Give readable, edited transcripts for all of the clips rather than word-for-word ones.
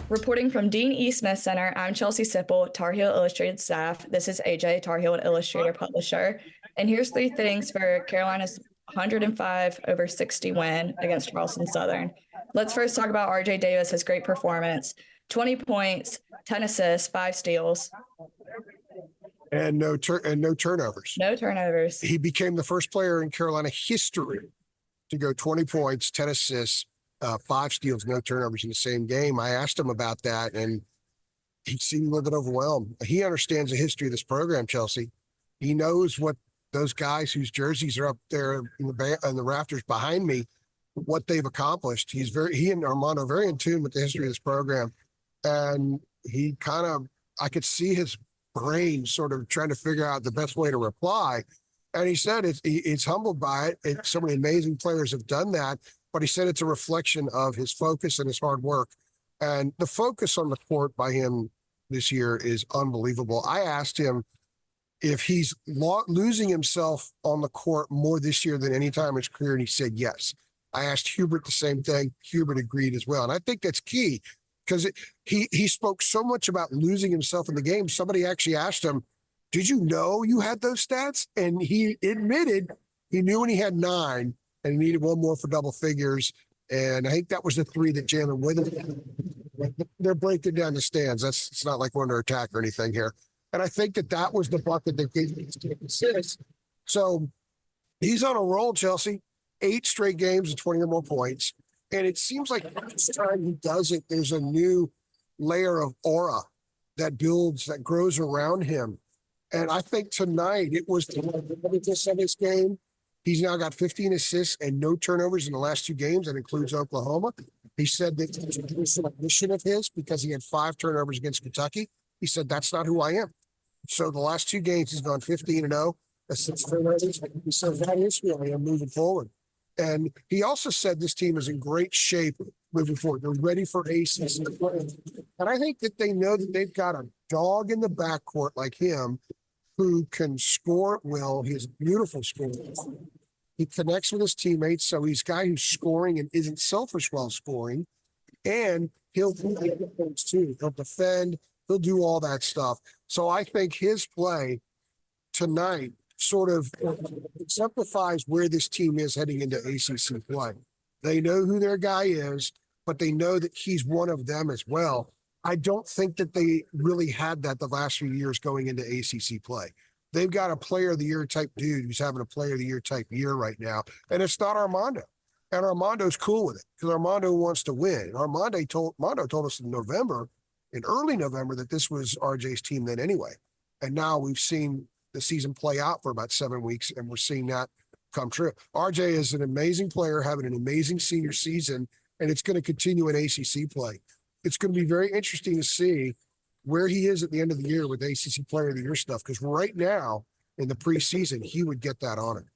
Reporting from Dean E. Smith Center, I'm Chelsea Sipple, Tar Heel Illustrated staff. This is AJ, Tar Heel Illustrator publisher. And here's three things for Carolina's 105-60 win against Charleston Southern. Let's first talk about RJ Davis, his great performance. 20 points, 10 assists, 5 steals. And no turnovers. No turnovers. He became the first player in Carolina history to go 20 points, 10 assists, 5 steals, no turnovers in the same game. I asked him about that, and he seemed a little bit overwhelmed. He understands the history of this program, Chelsea. He knows what those guys whose jerseys are up there in the rafters behind me, what they've accomplished. He and Armando are very in tune with the history of this program. And I could see his brain sort of trying to figure out the best way to reply. And he said he's humbled by it. So many amazing players have done that. But he said it's a reflection of his focus and his hard work. And the focus on the court by him this year is unbelievable. I asked him if he's losing himself on the court more this year than any time in his career, and he said yes. I asked Hubert the same thing. Hubert agreed as well. And I think that's key because he spoke so much about losing himself in the game. Somebody actually asked him, did you know you had those stats? And he admitted he knew when he had 9 and he needed one more for double figures. And I think that was the 3 that Jalen Withers. They're breaking down the stands. It's not like we're under attack or anything here. And I think that was the bucket that gave him 10 assists. So he's on a roll, Chelsea. 8 straight games of 20 or more points. And it seems like each time he does it, there's a new layer of aura that grows around him. And I think tonight it was this game. He's now got 15 assists and no turnovers in the last 2 games. That includes Oklahoma. He said that it was a mission of his because he had 5 turnovers against Kentucky. He said, that's not who I am. So the last 2 games, he's gone 15-0. Assist turnovers. He said, that is who I am moving forward. And he also said this team is in great shape moving forward. They're ready for ACC. And I think that they know that they've got a dog in the backcourt like him who can score at will. He has a beautiful score. He connects with his teammates, so he's a guy who's scoring and isn't selfish while scoring. And he'll do other things too. He'll defend. He'll do all that stuff. So I think his play tonight sort of exemplifies where this team is heading into ACC play. They know who their guy is, but they know that he's one of them as well. I don't think that they really had that the last few years going into ACC play. They've got a player of the year type dude who's having a player of the year type year right now, and it's not Armando. And Armando's cool with it because Armando wants to win. Armando told us in early November, that this was RJ's team then anyway. And now we've seen the season play out for about 7 weeks, and we're seeing that come true. RJ is an amazing player, having an amazing senior season, and it's going to continue in ACC play. It's going to be very interesting to see where he is at the end of the year with ACC Player of the Year stuff, because right now in the preseason, he would get that honor.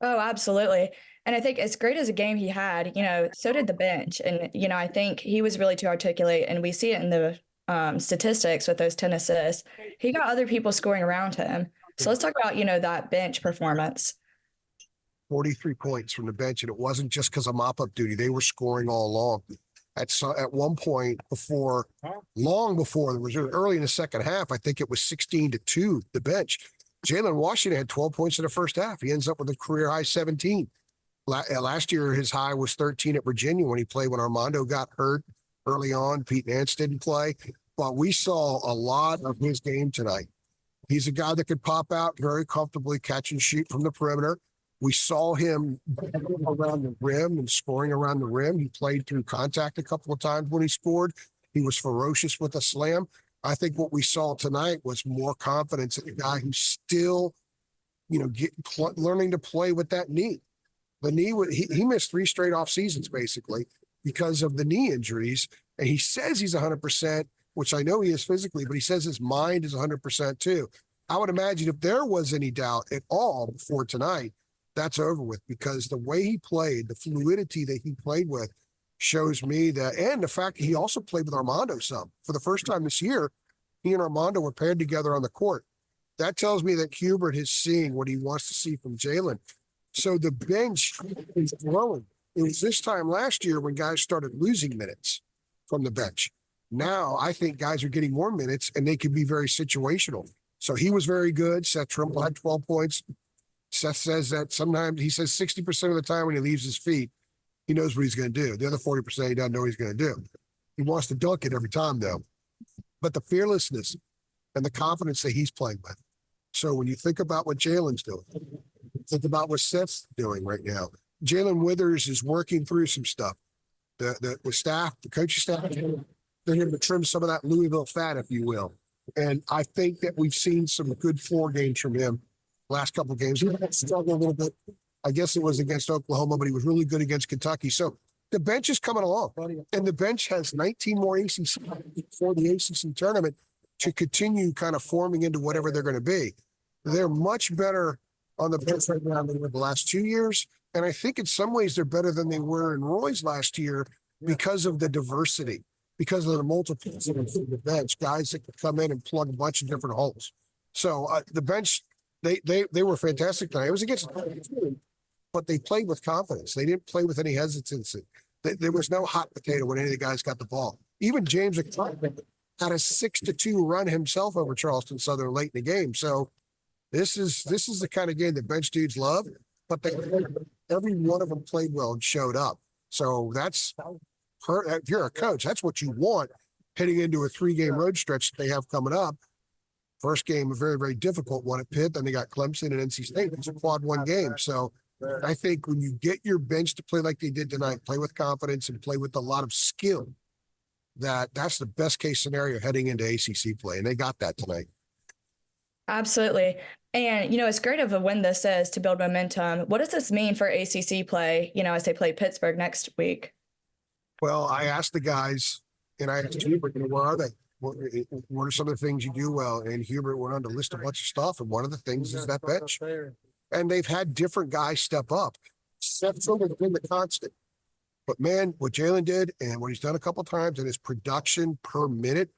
Oh, absolutely. And I think as great as a game he had, so did the bench. And, I think he was really too articulate, and we see it in the statistics with those 10 assists. He got other people scoring around him. So let's talk about, that bench performance. 43 points from the bench, and it wasn't just because of mop-up duty. They were scoring all along. At one point long before, there was early in the second half, I think it was 16-2, the bench. Jalen Washington had 12 points in the first half. He ends up with a career high 17. Last year, his high was 13 at Virginia when Armando got hurt early on. Pete Nance didn't play, but we saw a lot of his game tonight. He's a guy that could pop out very comfortably, catch and shoot from the perimeter. We saw him around the rim and scoring around the rim. He played through contact a couple of times when he scored. He was ferocious with a slam. I think what we saw tonight was more confidence in a guy who's still, learning to play with that knee. The knee, he missed 3 straight off seasons basically because of the knee injuries. And he says he's 100%, which I know he is physically, but he says his mind is 100% too. I would imagine if there was any doubt at all before tonight, that's over with, because the way he played, the fluidity that he played with shows me that, and the fact that he also played with Armando some. For the first time this year, he and Armando were paired together on the court. That tells me that Hubert is seeing what he wants to see from Jalen. So the bench is growing. It was this time last year when guys started losing minutes from the bench. Now I think guys are getting more minutes and they can be very situational. So he was very good. Seth Trimble had 12 points. Seth says that sometimes he says 60% of the time when he leaves his feet, he knows what he's going to do. The other 40% he doesn't know what he's going to do. He wants to dunk it every time though. But the fearlessness and the confidence that he's playing with. So when you think about what Jalen's doing, think about what Seth's doing right now. Jalen Withers is working through some stuff. The staff, the coaching staff, they're going to trim some of that Louisville fat, if you will. And I think that we've seen some good floor games from him last couple of games. He struggled a little bit. I guess it was against Oklahoma, but he was really good against Kentucky. So the bench is coming along. And the bench has 19 more ACC for the ACC tournament to continue kind of forming into whatever they're going to be. They're much better on the bench right now than they were the last 2 years. And I think in some ways they're better than they were in Roy's last year because of the diversity, because of the multiplicity of the bench, guys that could come in and plug a bunch of different holes. So the bench, they were fantastic tonight. It was against but they played with confidence. They didn't play with any hesitancy. There was no hot potato when any of the guys got the ball. Even James had a 6-2 run himself over Charleston Southern late in the game. So this is the kind of game that bench dudes love, but every one of them played well and showed up. So that's if you're a coach, that's what you want heading into a 3-game road stretch that they have coming up. First game, a very, very difficult one at Pitt. Then they got Clemson and NC State. It's a quad 1 game. So I think when you get your bench to play like they did tonight, play with confidence and play with a lot of skill, that's the best case scenario heading into ACC play. And they got that tonight. Absolutely. And, as great of a win this is to build momentum. What does this mean for ACC play, as they play Pittsburgh next week? Well, I asked the guys, and I asked Hubert, where are they? What are some of the things you do well? And Hubert went on to list a bunch of stuff. And one of the things is that bench. And they've had different guys step up. Seth Trimble has been the constant. But man, what Jalen did and what he's done a couple of times and his production per minute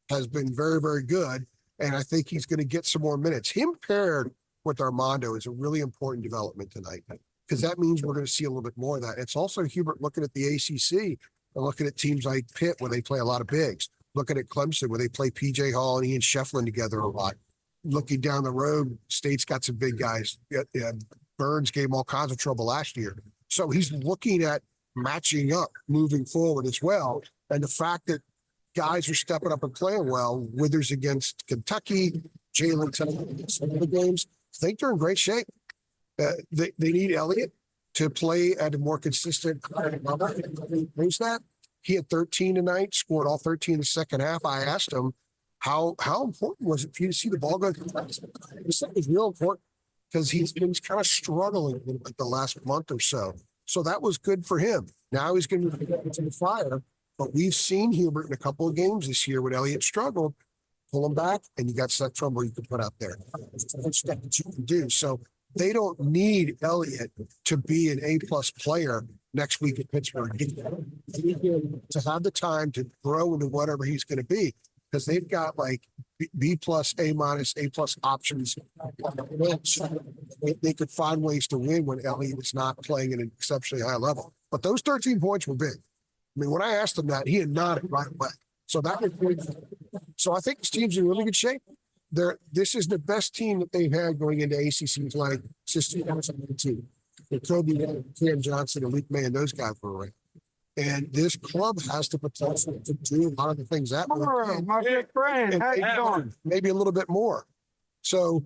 has been very, very good. And I think he's going to get some more minutes. Him paired with Armando is a really important development tonight because that means we're going to see a little bit more of that. It's also Hubert looking at the ACC and looking at teams like Pitt where they play a lot of bigs, looking at Clemson where they play PJ Hall and Ian Shefflin together a lot. Looking down the road, State's got some big guys. Burns gave him all kinds of trouble last year. So he's looking at matching up moving forward as well. And the fact that guys are stepping up and playing well, Withers against Kentucky, Jalen tonight, some of the games, I think they're in great shape. They need Elliott to play at a more consistent level. Who's that? He had 13 tonight, scored all 13 in the second half. I asked him, how important was it for you to see the ball go? This is real important because he's kind of struggling a little bit the last month or so. So that was good for him. Now he's going to get into the fire. But we've seen Hubert in a couple of games this year when Elliott struggled, pull him back, and you got Seth Trimble you can put out there. There's stuff that you can do. So they don't need Elliott to be an A-plus player next week at Pittsburgh. They need him to have the time to grow into whatever he's going to be because they've got like B-plus, A-minus, A-plus options. They could find ways to win when Elliott is not playing at an exceptionally high level. But those 13 points were big. I mean, when I asked him that, he had nodded right away. So that was good. So I think this team's in really good shape. This is the best team that they've had going into ACC play since 2019. Kobe, Cam Johnson, and Luke May, and those guys were around. And this club has the potential to do a lot of the things that way. My good friend, how you doing? Maybe a little bit more. So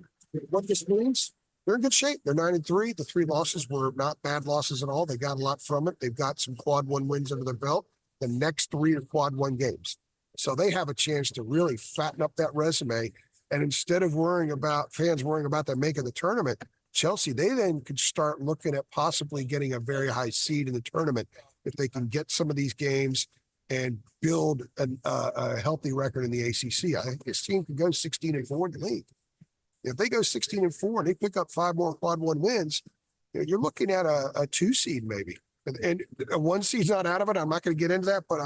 what this means, they're in good shape. They're 9-3. The 3 losses were not bad losses at all. They got a lot from it. They've got some quad 1 wins under their belt. The next 3 are quad 1 games. So they have a chance to really fatten up that resume. And instead of fans worrying about them making the tournament, Chelsea, they then could start looking at possibly getting a very high seed in the tournament if they can get some of these games and build a healthy record in the ACC. I think this team could go 16-4 in the league. If they go 16-4 and they pick up 5 more quad 1 wins, you're looking at a 2 seed maybe, and a 1 seed's not out of it. I'm not going to get into that, but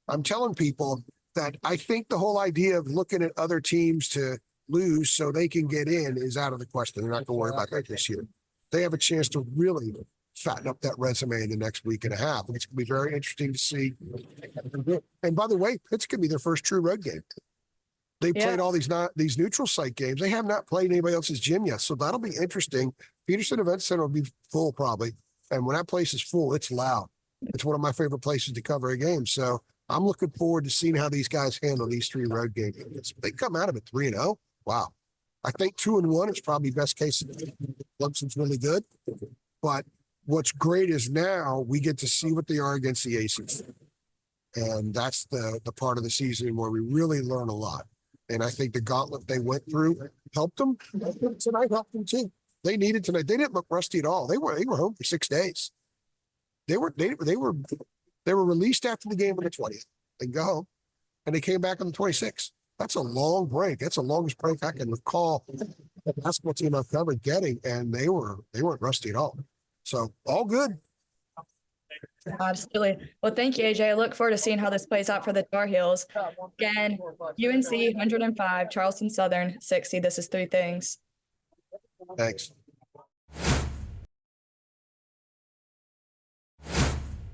I'm telling people that I think the whole idea of looking at other teams to lose so they can get in is out of the question. They're not going to worry about that this year. They have a chance to really fatten up that resume in the next week and a half. And it's going to be very interesting to see. And by the way, it's going to be their first true road game. They played all these neutral site games. They have not played anybody else's gym yet. So that'll be interesting. Peterson Event Center will be full probably. And when that place is full, it's loud. It's one of my favorite places to cover a game. So I'm looking forward to seeing how these guys handle these 3 road games. They come out of it 3-0. Wow. I think 2-1 is probably best case. Clemson's really good. But what's great is now we get to see what they are against the ACC. And that's the part of the season where we really learn a lot. And I think the gauntlet they went through helped them. Tonight helped them too. They needed tonight. They didn't look rusty at all. They were home for 6 days. They were released after the game on the 20th. They go home, and they came back on the 26th. That's a long break. That's the longest break I can recall the basketball team I've covered getting, and they weren't rusty at all. So all good. Absolutely. Well, thank you, AJ. I look forward to seeing how this plays out for the Tar Heels. Again, UNC 105, Charleston Southern 60. This is 3 things. Thanks.